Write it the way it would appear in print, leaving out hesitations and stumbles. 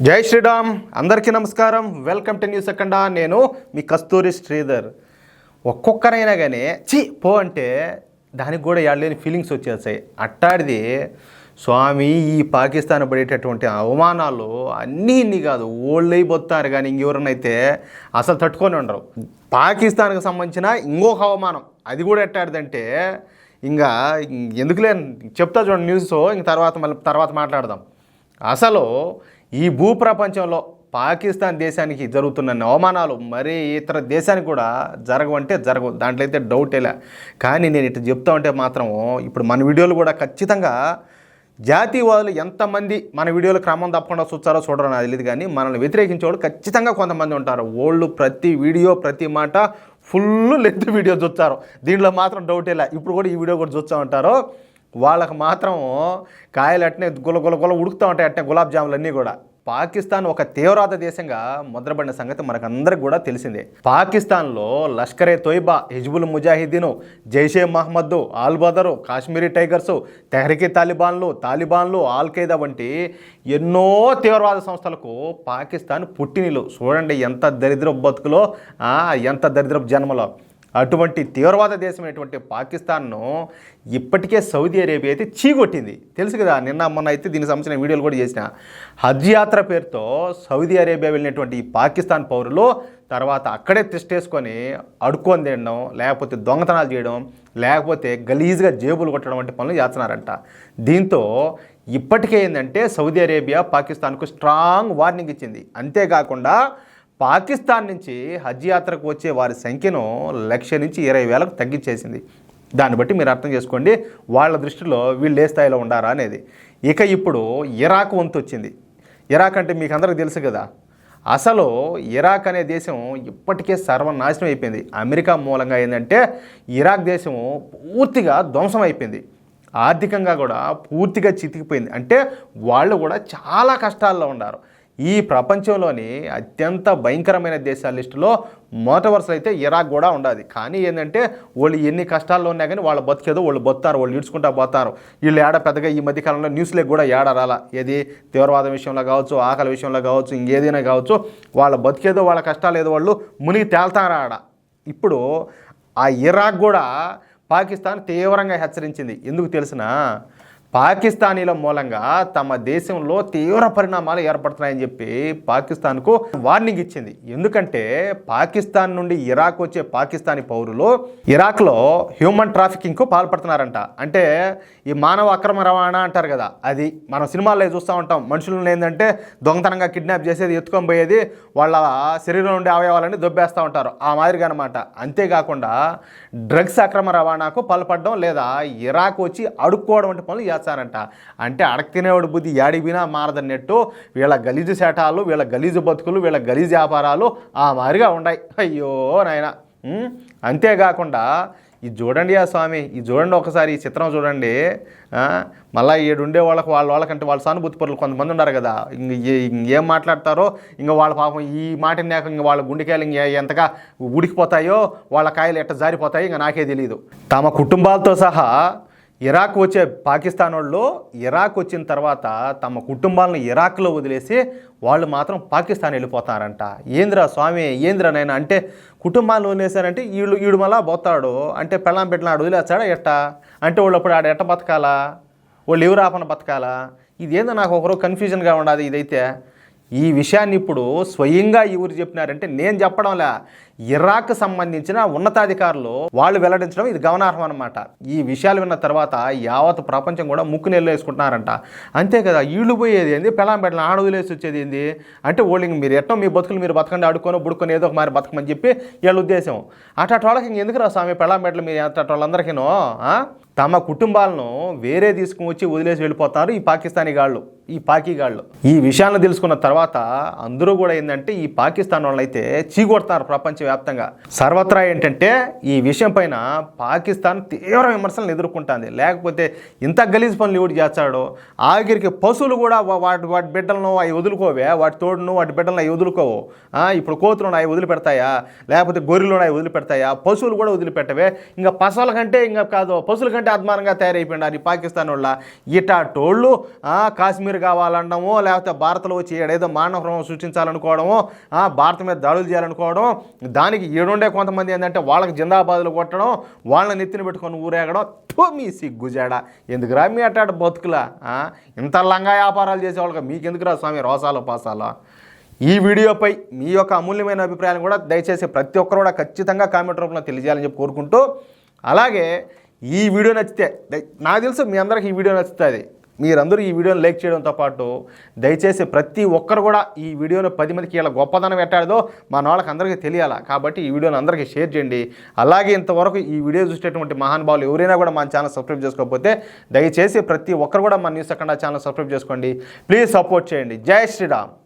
జై శ్రీరామ్. అందరికీ నమస్కారం. వెల్కమ్ టు న్యూస్ అఖండ. నేను మీ కస్తూరి శ్రీధర్. ఒక్కొక్కరైనా కానీ పో అంటే దానికి కూడా లేని ఫీలింగ్స్ వచ్చేస్తాయి. అట్టాడిది స్వామి ఈ పాకిస్తాన్ పడేటటువంటి అవమానాలు ఇన్ని కాదు, ఓళ్ళై పోతారు కానీ ఇంకెవరనైతే అసలు తట్టుకొని ఉండరు. పాకిస్తాన్కి సంబంధించిన ఇంకొక అవమానం, అది కూడా ఎట్టాడిదంటే ఇంకా ఎందుకులే చెప్తా చూడండి న్యూస్, ఇంక తర్వాత మాట్లాడదాం. అసలు ఈ భూప్రపంచంలో పాకిస్తాన్ దేశానికి జరుగుతున్న అవమానాలు మరి ఇతర దేశానికి కూడా జరగవంటే జరగవు, దాంట్లో అయితే డౌటేలే. కానీ నేను ఇటు చెప్తా ఉంటే మాత్రం ఇప్పుడు మన వీడియోలు కూడా ఖచ్చితంగా జాతీయవాదులు ఎంతమంది మన వీడియోలు క్రమం తప్పకుండా చూస్తారో చూడరో నాకు తెలియదు, కానీ మనల్ని వ్యతిరేకించే వాళ్ళు ఖచ్చితంగా కొంతమంది ఉంటారు. వాళ్ళు ప్రతి వీడియో ప్రతి మాట ఫుల్ లెంత్ వీడియో చూస్తారు, దీంట్లో మాత్రం డౌటేలే. ఇప్పుడు కూడా ఈ వీడియో కూడా చూస్తూ ఉంటారు. వాళ్ళకు మాత్రం కాయలు అట్నే గుల ఉడుకుతూ ఉంటాయి, అట్నే గులాబ్ జాములు అన్నీ కూడా. పాకిస్తాన్ ఒక తీవ్రవాద దేశంగా ముద్రపడిన సంగతి మనకందరికి కూడా తెలిసిందే. పాకిస్తాన్లో లష్కరే తోయిబా, హిజ్బుల్ ముజాహిద్దీను, జైషే మహమ్మద్, ఆల్ బదరు, కాశ్మీరీ టైగర్సు, తెహ్రీకే తాలిబాన్లు, ఆల్ ఖైదా వంటి ఎన్నో తీవ్రవాద సంస్థలకు పాకిస్తాన్ పుట్టినిలు. చూడండి ఎంత దరిద్రపు బతుకులో, ఎంత దరిద్రపు జన్మలో. అటువంటి తీవ్రవాద దేశమైనటువంటి పాకిస్తాన్ను ఇప్పటికే సౌదీ అరేబియా అయితే చీకొట్టింది. తెలుసు కదా, మొన్న అయితే దీనికి సంబంధించిన వీడియోలు కూడా చేసిన. హజ్ యాత్ర పేరుతో సౌదీ అరేబియా వెళ్ళినటువంటి ఈ పాకిస్తాన్ పౌరులు తర్వాత అక్కడే తిష్టేసుకొని అడుక్కొని తినడం, లేకపోతే దొంగతనాలు చేయడం, లేకపోతే గలీజ్గా జేబులు కొట్టడం వంటి పనులు చేస్తున్నారంట. దీంతో ఇప్పటికే ఏంటంటే సౌదీ అరేబియా పాకిస్తాన్కు స్ట్రాంగ్ వార్నింగ్ ఇచ్చింది. అంతేకాకుండా పాకిస్తాన్ నుంచి హజ్ యాత్రకు వచ్చే వారి సంఖ్యను 1,00,000 నుంచి 20,000కు తగ్గించేసింది. దాన్ని బట్టి మీరు అర్థం చేసుకోండి వాళ్ళ దృష్టిలో వీళ్ళు ఏ స్థాయిలో ఉండారా అనేది. ఇక ఇప్పుడు ఇరాక్ వంతు వచ్చింది. ఇరాక్ అంటే మీకు అందరికీ తెలుసు కదా. అసలు ఇరాక్ అనే దేశం ఇప్పటికే సర్వనాశనం అయిపోయింది. అమెరికా మూలంగా ఏంటంటే ఇరాక్ దేశం పూర్తిగా ధ్వంసం అయిపోయింది. ఆర్థికంగా కూడా పూర్తిగా చితికిపోయింది. అంటే వాళ్ళు కూడా చాలా కష్టాల్లో ఉన్నారు. ఈ ప్రపంచంలోని అత్యంత భయంకరమైన దేశాల లిస్టులో మొదటి వరుసలో అయితే ఇరాక్ కూడా ఉండాలి. కానీ ఏంటంటే వాళ్ళు ఎన్ని కష్టాల్లో ఉన్నా కానీ వాళ్ళ బతికేదో వాళ్ళు బతుతారు, వాళ్ళు ఈడ్చుకుంటా పోతారు. వీళ్ళు పెద్దగా ఈ మధ్యకాలంలో న్యూస్లకు కూడా రాలా. ఏది తీవ్రవాదం విషయంలో కావచ్చు, ఆకలి విషయంలో కావచ్చు, ఇంకేదైనా కావచ్చు, వాళ్ళ బతికేదో వాళ్ళ కష్టాలు ఏదో వాళ్ళు మునిగి తేల్తారా. ఇప్పుడు ఆ ఇరాక్ కూడా పాకిస్తాన్ తీవ్రంగా హెచ్చరించింది. ఎందుకు తెలిసినా, పాకిస్తానీల మూలంగా తమ దేశంలో తీవ్ర పరిణామాలు ఏర్పడుతున్నాయని చెప్పి పాకిస్తాన్కు వార్నింగ్ ఇచ్చింది. ఎందుకంటే పాకిస్తాన్ నుండి ఇరాక్ వచ్చే పాకిస్తానీ పౌరులు ఇరాక్లో హ్యూమన్ ట్రాఫికింగ్కు పాల్పడుతున్నారంట. అంటే ఈ మానవ అక్రమ రవాణా అంటారు కదా, అది మనం సినిమాల్లో చూస్తూ ఉంటాం. మనుషులను ఏంటంటే దొంగతనంగా కిడ్నాప్ చేసేది, ఎత్తుకొని పోయేది, వాళ్ళ శరీరం నుండి అవయవాలని దొబ్బేస్తూ ఉంటారు, ఆ మాదిరిగా అనమాట. అంతేకాకుండా డ్రగ్స్ అక్రమ రవాణాకు పాల్పడడం లేదా ఇరాక్ వచ్చి అడుక్కోవడం వంటి పనులు చేస్తారంట. అంటే అడక తినేవాడు బుద్ధి యాడిపోయినా మారదన్నట్టు వీళ్ళ గలీజు శాటాలు, వీళ్ళ గలీజు బతుకులు, వీళ్ళ గలీజు వ్యాపారాలు ఆ మాదిరిగా ఉన్నాయి. అయ్యో నాయన. అంతేకాకుండా ఇది చూడండి స్వామి, ఇది చూడండి ఒకసారి, ఈ చిత్రం చూడండి. మళ్ళీ ఏడుండే వాళ్ళకంటే వాళ్ళ సానుభూతి పరులు కొంతమంది ఉన్నారు కదా, ఏం మాట్లాడతారో ఇంకా వాళ్ళ పాపం ఈ మాట ఇంక వాళ్ళ గుండెకాయలు ఎంతగా ఉడికిపోతాయో, వాళ్ళ కాయలు ఎట్ట జారిపోతాయో ఇంకా నాకే తెలియదు. తమ కుటుంబాలతో సహా ఇరాక్ వచ్చే పాకిస్తాన్ వాళ్ళు ఇరాక్ వచ్చిన తర్వాత తమ కుటుంబాలను ఇరాక్లో వదిలేసి వాళ్ళు మాత్రం పాకిస్తాన్ వెళ్ళిపోతారంట. ఏంద్రా స్వామి, ఏంద్రా నైనా అంటే కుటుంబాలను వదిలేశారంటే వీడు మళ్ళా పోతాడు అంటే పెళ్ళాం పెట్టినాడు వదిలేస్తాడా ఎట్ట అంటే వాళ్ళు అప్పుడు ఆడ ఎట్ట బతకాలా, వాళ్ళు ఎవరు ఆపన బతకాలా? ఇదేందో నాకు ఒకరు కన్ఫ్యూజన్గా ఉండదు. ఇదైతే ఈ విషయాన్ని ఇప్పుడు స్వయంగా ఎవరు చెప్పినారంటే నేను చెప్పడంలే, ఇరాక్ సంబంధించిన ఉన్నతాధికారులు వాళ్ళు వెల్లడించడం ఇది గమనార్హం అనమాట. ఈ విషయాలు విన్న తర్వాత యావత్ ప్రపంచం కూడా ముక్కు నెల్లు వేసుకుంటున్నారంట. అంతే కదా, ఈళ్ళు పోయేది ఏంది, పెళ్ళాం పెట్టిన ఆడ వదిలేసి వచ్చేది ఏంది అంటే వాళ్ళు మీరు ఎట్టో మీ బతుకులు మీరు బతకండి, అడుక్కొని బుడుకొని ఏదో ఒక మరి బతకమని చెప్పి వీళ్ళ ఉద్దేశం. అటు వాళ్ళకి ఇంకెందుకు రా స్వామి పెళ్ళాం పెట్టలు మీరు అటు వాళ్ళందరికీనో తమ కుటుంబాలను వేరే తీసుకుని వచ్చి వదిలేసి వెళ్ళిపోతారు ఈ పాకిస్తానీ గాళ్ళు, ఈ పాకీగాళ్ళు. ఈ విషయాలను తెలుసుకున్న తర్వాత అందరూ కూడా ఏంటంటే ఈ పాకిస్తాన్ వాళ్ళు అయితే చీకొడతారు ప్రపంచవ్యాప్తంగా. ప్రపంచవ్యాప్తంగా సర్వత్రా ఏంటంటే ఈ విషయం పైన పాకిస్తాన్ తీవ్ర విమర్శలను ఎదుర్కొంటుంది. లేకపోతే ఇంత గలీజ్ పనులు ఎవడు చేస్తాడో, ఆఖరికి పశువులు కూడా వాటి బిడ్డలను అవి వదులుకోవే, వాటి తోడును వాటి బిడ్డలను అవి వదులుకోవు. ఇప్పుడు కోతులను అవి వదిలిపెడతాయా, లేకపోతే గొర్రెలను అవి వదిలిపెడతాయా? పశువులు కూడా వదిలిపెట్టవే. ఇంకా పశువుల కంటే ఇంకా కాదు, పశువుల కంటే అద్మానంగా తయారైపోయినారు ఈ పాకిస్తాన్ వాళ్ళ. ఇటాటోళ్ళు కాశ్మీర్ కావాలనడము, లేకపోతే భారత్లో వచ్చి ఏడేదో మానవ సృష్టించాలనుకోవడము, భారత మీద దాడులు చేయాలనుకోవడం, దానికి ఏడుండే కొంతమంది ఏంటంటే వాళ్ళకి జిందాబాదులు కొట్టడం, వాళ్ళని నెత్తిన పెట్టుకొని ఊరేగడం. మీ సిగ్గుజాడా ఎందుకురా మీ అట్టాడు బతుకులా? ఇంత లంగా వ్యాపారాలు చేసేవాళ్ళకి మీకెందుకురా స్వామి రోసాలు పాసాలు? ఈ వీడియోపై మీ యొక్క అమూల్యమైన అభిప్రాయాలు కూడా దయచేసి ప్రతి ఒక్కరు కూడా ఖచ్చితంగా కామెంట్ రూపంలో తెలియజేయాలని చెప్పి కోరుకుంటూ, అలాగే ఈ వీడియో నచ్చితే నాకు తెలుసు మీ అందరికి ఈ వీడియో నచ్చుతుంది. మీరందరూ ఈ వీడియోని లైక్ చేయడంతో పాటు దయచేసి ప్రతి ఒక్కరు కూడా ఈ వీడియోని 10 మందికి ఇలా గొప్పదనం ఎట్టాడదో మన వాళ్ళకి అందరికీ తెలియాలా. కాబట్టి ఈ వీడియోని అందరికీ షేర్ చేయండి. అలాగే ఇంతవరకు ఈ వీడియో చూసేటువంటి మహానుభావులు ఎవరైనా కూడా మన ఛానల్ సబ్స్క్రైబ్ చేసుకోకపోతే దయచేసి ప్రతి ఒక్కరు కూడా మన న్యూస్ అఖండ ఛానల్ సబ్స్క్రైబ్ చేసుకోండి. ప్లీజ్ సపోర్ట్ చేయండి. జై శ్రీరామ్.